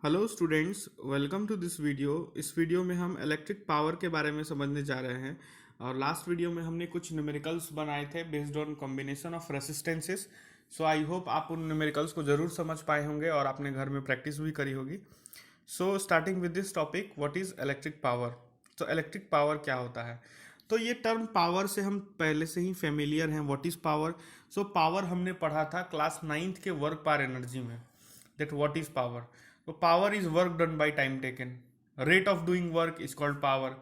Hello students, welcome to this video. इस video में हम इलेक्ट्रिक पावर के बारे में समझने जा रहे हैं। और लास्ट वीडियो में हमने कुछ न्यूमेरिकल्स बनाए थे based on combination of resistances. So I hope आप उन न्यूमेरिकल्स को ज़रूर समझ पाए होंगे और आपने घर में प्रैक्टिस भी करी होगी। So starting with this topic, what is electric power. तो इलेक्ट्रिक पावर क्या होता है? तो ये टर्म पावर से हम पहले से ही फेमिलियर हैं। What is power? So power हमने पढ़ा था क्लास 9th के वर्क पर एनर्जी में, दैट व्हाट इज़ पावर। तो power is work done by time taken. Rate of doing work is called power.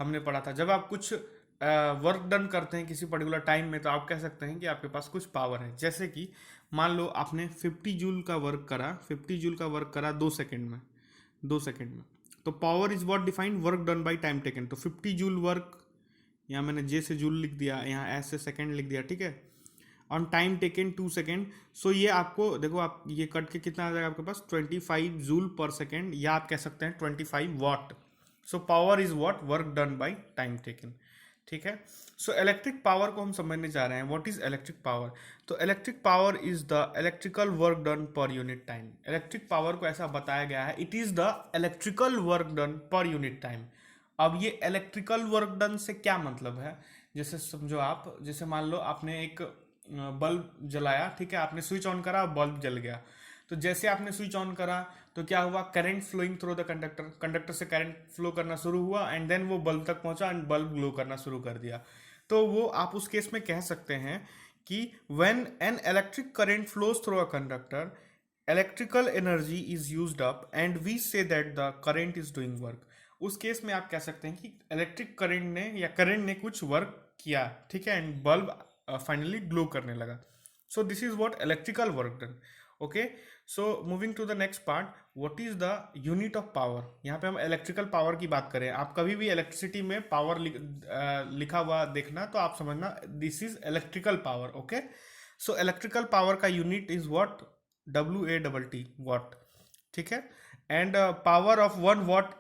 हमने पढ़ा था जब आप कुछ वर्क डन करते हैं किसी पर्टिकुलर टाइम में, तो आप कह सकते हैं कि आपके पास कुछ पावर है। जैसे कि मान लो आपने 50 जूल का वर्क करा, 50 जूल का वर्क करा 2 सेकेंड में, 2 सेकेंड में। तो power is what defined work done by time taken. तो 50 जूल वर्क, यहाँ मैंने जे से जूल लिख दिया, यहाँ एस से सेकेंड लिख दिया, ठीक है। On time taken 2 second. So ये आपको देखो, आप ये कट के कितना आ जाएगा आपके पास 25 जूल पर सेकेंड, या आप कह सकते हैं 25 what. So power is what work done by time taken, ठीक है। सो इलेक्ट्रिक पावर को हम समझने जा रहे हैं। What is electric power? तो electric power is the electrical work done per unit time. Electric power को ऐसा बताया गया है, it is the electrical work done per unit time. अब ये इलेक्ट्रिकल वर्क डन से क्या मतलब है? जैसे समझो आप, जैसे मान लो आपने एक बल्ब जलाया, ठीक है, आपने स्विच ऑन करा, बल्ब जल गया। तो जैसे आपने स्विच ऑन करा तो क्या हुआ, current flowing through the conductor, conductor से करंट फ्लो करना शुरू हुआ एंड देन वो बल्ब तक पहुंचा एंड बल्ब ग्लो करना शुरू कर दिया। तो वो आप उस केस में कह सकते हैं कि when an electric current flows through a conductor, electrical energy is used up and we say that the current is doing work. उस केस में आप कह सकते हैं कि इलेक्ट्रिक करंट ने या करंट ने कुछ वर्क किया, ठीक है, एंड बल्ब फाइनली ग्लो करने लगा। So this is what electrical work done. Okay, so moving to the next part, what is the unit of power. यहाँ पे हम इलेक्ट्रिकल पावर की बात करें। आप कभी भी इलेक्ट्रिसिटी में पावर लिखा हुआ देखना तो आप समझना this is electrical power. Okay, so electrical power का unit is what, WAT, watt, ठीक है। And power of 1 watt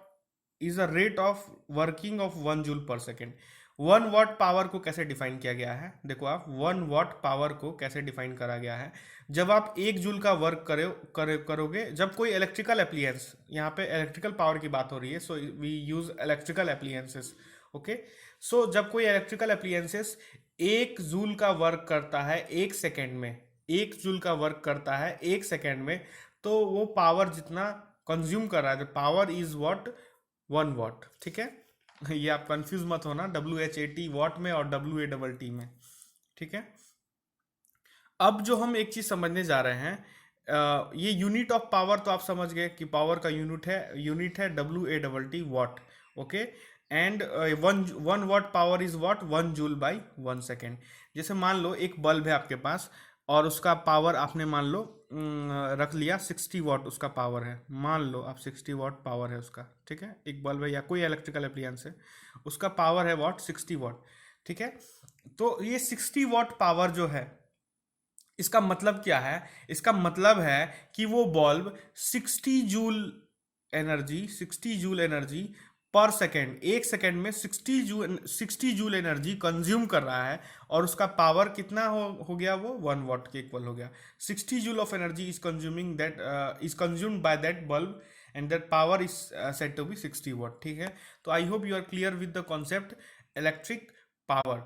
is a rate of working of 1 joule per second. 1 watt power को कैसे डिफाइन किया गया है? देखो आप, 1 वॉट पावर को कैसे डिफाइन करा गया है। जब आप 1 जूल का वर्क करोगे, जब कोई इलेक्ट्रिकल एप्लियंस, यहाँ पे इलेक्ट्रिकल पावर की बात हो रही है, so we use electrical appliances. Okay, so जब कोई इलेक्ट्रिकल एप्लियंसेस 1 जूल का वर्क करता है 1 सेकेंड में, 1 जूल का वर्क करता है 1 सेकेंड में, तो वो पावर जितना कंज्यूम कर रहा है, पावर इज व्हाट, 1 वॉट, ठीक है। ये आप कंफ्यूज मत होना WHAT वॉट में और WAT में, ठीक है। अब जो हम एक चीज समझने जा रहे हैं, ये यूनिट ऑफ पावर तो आप समझ गए कि पावर का यूनिट है WAT watt. Okay, and one watt power is what 1 जूल/1 सेकेंड। जैसे मान लो एक बल्ब है आपके पास और उसका पावर आपने मान लो रख लिया 60 वॉट, उसका पावर है। मान लो आप 60 वॉट पावर है उसका, ठीक है। एक बल्ब है या कोई इलेक्ट्रिकल अप्लायंस है, उसका पावर है व्हाट 60 वॉट, ठीक है। तो ये 60 वॉट पावर जो है, इसका मतलब क्या है? इसका मतलब है कि वो बल्ब 60 जूल एनर्जी पर सेकेंड, 1 सेकेंड में 60 जूल एनर्जी कंज्यूम कर रहा है, और उसका पावर कितना हो गया, वो 1 वॉट के इक्वल हो गया। 60 joule of energy is consuming that, is consumed by that bulb and that power is said to be 60 watt, ठीक है। तो I hope you are clear with the concept electric power.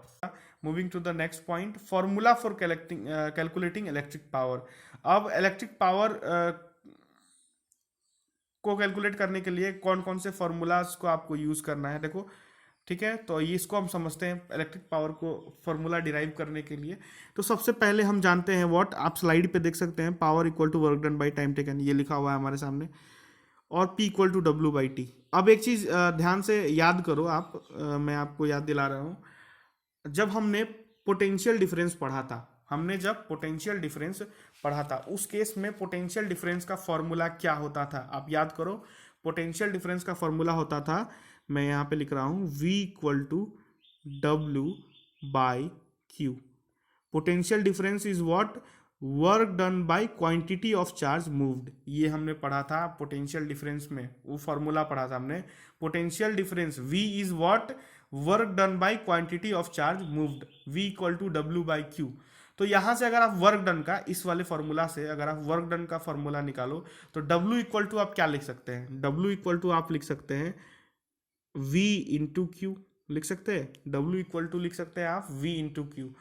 Moving to the next point, formula for calculating electric power. अब electric power को calculate करने के लिए कौन कौन से फॉर्मूलाज को आपको यूज करना है, देखो, ठीक है। तो ये इसको हम समझते हैं इलेक्ट्रिक पावर को फॉर्मूला डिराइव करने के लिए। तो सबसे पहले हम जानते हैं व्हाट, आप स्लाइड पे देख सकते हैं, power equal to work done by time taken, ये लिखा हुआ है हमारे सामने, और P इक्वल टू W/T। अब एक चीज ध्यान से याद करो आप, मैं आपको याद दिला रहा हूँ। जब हमने पोटेंशियल डिफरेंस पढ़ा था, जब पोटेंशियल डिफरेंस पढ़ा था, उस केस में पोटेंशियल डिफरेंस का फॉर्मूला क्या होता था? आप याद करो, पोटेंशियल डिफरेंस का फॉर्मूला होता था, मैं यहाँ पे लिख रहा हूँ, V equal to W/Q। Potential difference is what, work done by quantity of charge moved. ये हमने पढ़ा था पोटेंशियल डिफरेंस में, वो फॉर्मूला पढ़ा था हमने। Potential difference V is what, work done by quantity of charge moved, V equal to W/Q। तो यहाँ से अगर आप वर्क डन का, इस वाले फॉर्मूला से अगर आप वर्क डन का फॉर्मूला निकालो तो W इक्वल टू आप क्या लिख सकते हैं, W इक्वल टू आप लिख सकते हैं V इंटू क्यू, लिख सकते हैं W इक्वल टू लिख सकते हैं आप V इंटू क्यू।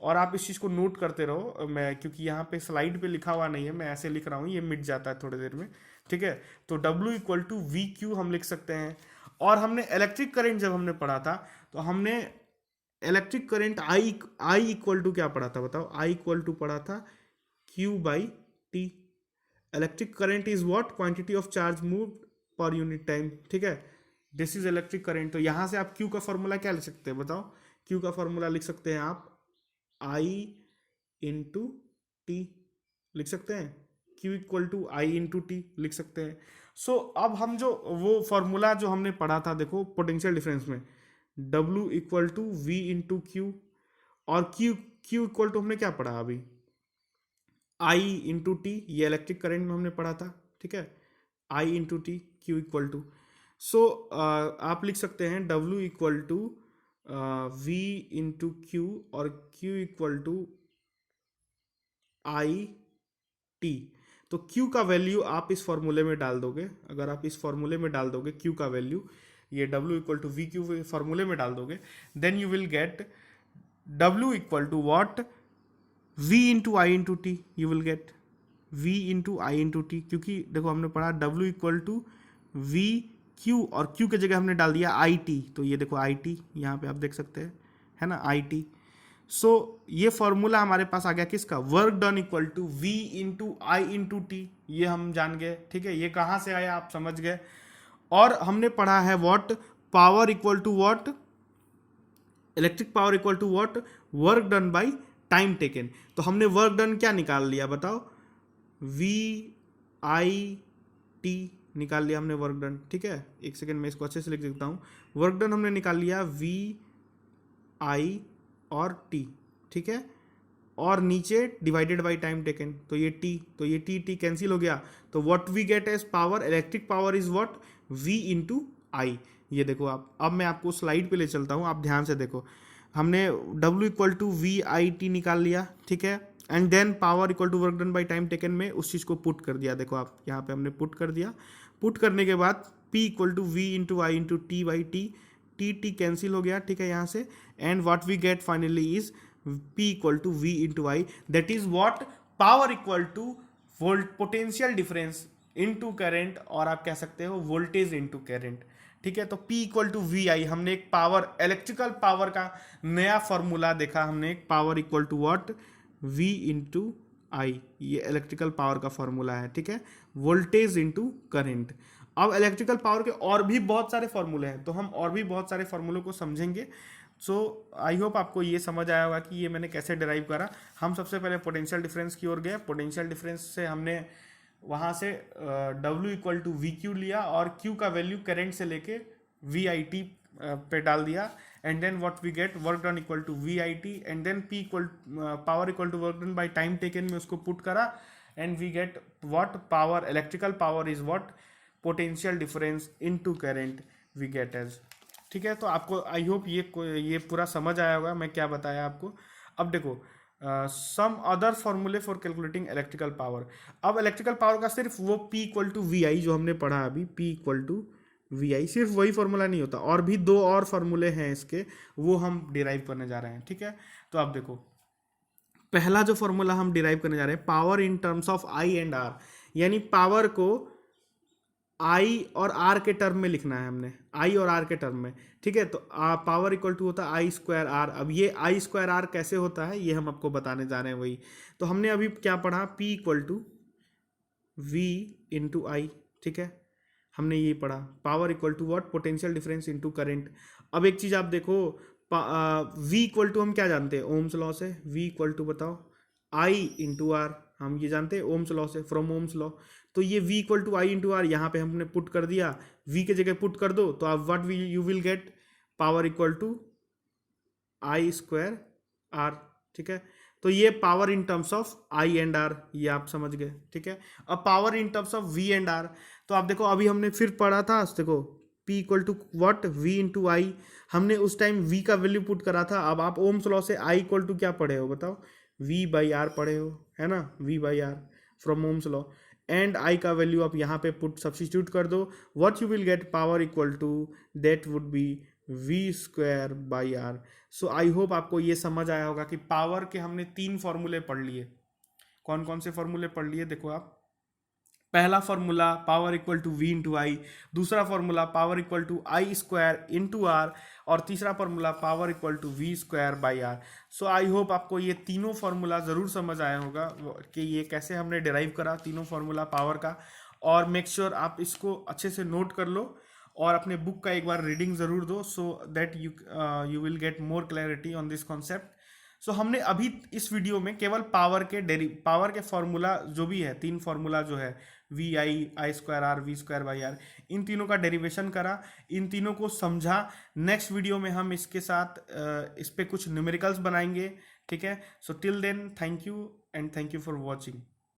और आप इस चीज़ को नोट करते रहो, मैं क्योंकि यहाँ पे स्लाइड पे लिखा हुआ नहीं है, मैं ऐसे लिख रहा हूँ, ये मिट जाता है थोड़ी देर में, ठीक है। तो W equal to V Q हम लिख सकते हैं। और हमने इलेक्ट्रिक करंट जब हमने पढ़ा था तो हमने electric current I equal to क्या पढ़ा था बताओ, आई इक्वल टू पढ़ा था Q by T. Electric current is what, quantity of charge moved पर यूनिट टाइम, ठीक है। This is electric current. तो यहाँ से आप Q का फॉर्मूला क्या लिख सकते हैं बताओ, Q का फॉर्मूला लिख सकते हैं आप I इंटू टी, लिख सकते हैं Q equal to I into T लिख सकते हैं। सो अब हम जो वो फॉर्मूला जो हमने पढ़ा था देखो पोटेंशियल डिफरेंस में, W equal to V into Q, और Q इक्वल टू हमने क्या पढ़ा अभी, I इंटू टी, ये इलेक्ट्रिक करंट में हमने पढ़ा था, ठीक है। I into T, Q equal to, so आप लिख सकते हैं W equal to V into Q और Q equal to I T. तो Q का वैल्यू आप इस फॉर्मूले में डाल दोगे, अगर आप इस फॉर्मूले में डाल दोगे Q का वैल्यू, ये W equal to V Q फॉर्मूले में डाल दोगे, then you will get W equal to what, V into I into T, you will get V into I into T, क्योंकि देखो हमने पढ़ा W equal to V Q और Q की जगह हमने डाल दिया आई टी, तो ये देखो आई टी यहाँ पे आप देख सकते हैं, है ना, आई टी। सो ये फॉर्मूला हमारे पास आ गया किसका, work done equal to V into I into T, ये हम जान गए, ठीक है। ये कहाँ से आया आप समझ गए। और हमने पढ़ा है what, power equal to what, electric power equal to what, work done by time taken. तो हमने वर्क डन क्या निकाल लिया बताओ, V आई टी निकाल लिया हमने वर्क डन, ठीक है। एक सेकेंड में इसको अच्छे से लिख देता हूँ, वर्क डन हमने निकाल लिया V आई और टी, ठीक है। और नीचे डिवाइडेड बाई टाइम टेकन, तो ये टी, तो ये टी कैंसिल हो गया, तो what we get as power, electric power is what, V into I. ये देखो आप, अब मैं आपको स्लाइड पे ले चलता हूँ, आप ध्यान से देखो, हमने W equal to V I T निकाल लिया, ठीक है। And then power equal to work done by time taken में उस चीज़ को पुट कर दिया, देखो आप यहाँ पे हमने पुट कर दिया। पुट करने के बाद P equal to V into I into T by T cancel हो गया, ठीक है यहाँ से। And what we get finally is P equal to V into I, that is what, power equal to volt potential difference into current, और आप कह सकते हो वोल्टेज इनटू करंट, ठीक है। तो P इक्वल टू वी आई, हमने एक पावर, इलेक्ट्रिकल पावर का नया फॉर्मूला देखा हमने, एक power equal to what, V into I, ये इलेक्ट्रिकल पावर का फॉर्मूला है, ठीक है, वोल्टेज इंटू करंट। अब इलेक्ट्रिकल पावर के और भी बहुत सारे फॉर्मूले हैं, तो हम और भी बहुत सारे फॉर्मूलों को समझेंगे। सो आई होप आपको ये समझ आया होगा कि ये मैंने कैसे डिराइव करा। हम सबसे पहले पोटेंशियल डिफरेंस की ओर गए, पोटेंशियल डिफरेंस से हमने वहाँ से W equal to V Q लिया और Q का वैल्यू करंट से लेके वी आई टी पे डाल दिया, and then what we get, work done equal to V I T, and then P equal power equal to work done by time taken में उसको पुट करा, and we get what, power, electrical power is what, potential difference into current we get as, ठीक है। तो आपको I hope ये पूरा समझ आया होगा मैं क्या बताया आपको। अब देखो सम अदर फॉर्मूले फॉर कैलकुलेटिंग इलेक्ट्रिकल पावर। अब इलेक्ट्रिकल पावर का सिर्फ वो P इक्वल टू वी आई जो हमने पढ़ा अभी, P इक्वल टू वी आई, सिर्फ वही फॉर्मूला नहीं होता, और भी दो और फॉर्मूले हैं इसके, वो हम डिराइव करने जा रहे हैं, ठीक है। तो आप देखो पहला जो फॉर्मूला हम डिराइव करने जा रहे हैं, power in terms of I and R, यानी पावर को आई और आर के टर्म में लिखना है हमने, आई और आर के टर्म में, ठीक है। तो पावर इक्वल टू होता है आई स्क्वायर आर। अब ये आई स्क्वायर आर कैसे होता है ये हम आपको बताने जा रहे हैं वही। तो हमने अभी क्या पढ़ा, P equal to V into I, ठीक है, हमने ये पढ़ा। Power equal to what, potential difference into current. अब एक चीज़ आप देखो, V इक्वल टू हम क्या जानते हैं ओम्स लॉ से, V इक्वल टू बताओ आई इंटू आर, हम ये जानते हैं ओम्स लॉ से, फ्रॉम ओम्स लॉ। तो ये V equal to I into R यहाँ पे हमने पुट कर दिया, V के जगह पुट कर दो तो आप what you will get, power equal to I square R, ठीक है। तो ये power in terms of I and R, ये आप समझ गए, ठीक है। अब power in terms of V and R, तो आप देखो अभी हमने फिर पढ़ा था, देखो P equal to what, V into I, हमने उस टाइम V का वैल्यू पुट करा था। अब आप ओम्स लॉ से I इक्वल टू क्या पढ़े हो बताओ, V बाई आर पढ़े हो, है ना, V by R from Ohm's law. And I का वैल्यू आप यहाँ पे पुट सब्स्टिट्यूट कर दो, what you will get power equal to that would be V square by R. So I hope आपको ये समझ आया होगा कि पावर के हमने 3 फॉर्मूले पढ़ लिए। कौन कौन से फॉर्मूले पढ़ लिए देखो आप। पहला formula power equal to V into I, दूसरा formula power equal to I square into R, और तीसरा formula power equal to V square by R. So I hope आपको ये तीनों फॉर्मूला ज़रूर समझ आया होगा कि ये कैसे हमने डिराइव करा तीनों फॉर्मूला पावर का। और मेक श्योर आप इसको अच्छे से नोट कर लो और अपने बुक का एक बार रीडिंग ज़रूर दो, so that you will get more clarity on this concept. So हमने अभी इस वीडियो में केवल पावर के फॉर्मूला जो भी है, 3 फॉर्मूला जो है V I square R, V square by R, इन तीनों का डेरिवेशन करा, इन तीनों को समझा। नेक्स्ट वीडियो में हम इसके साथ इस पे कुछ न्यूमेरिकल्स बनाएंगे, ठीक है। So till then thank you and thank you for watching.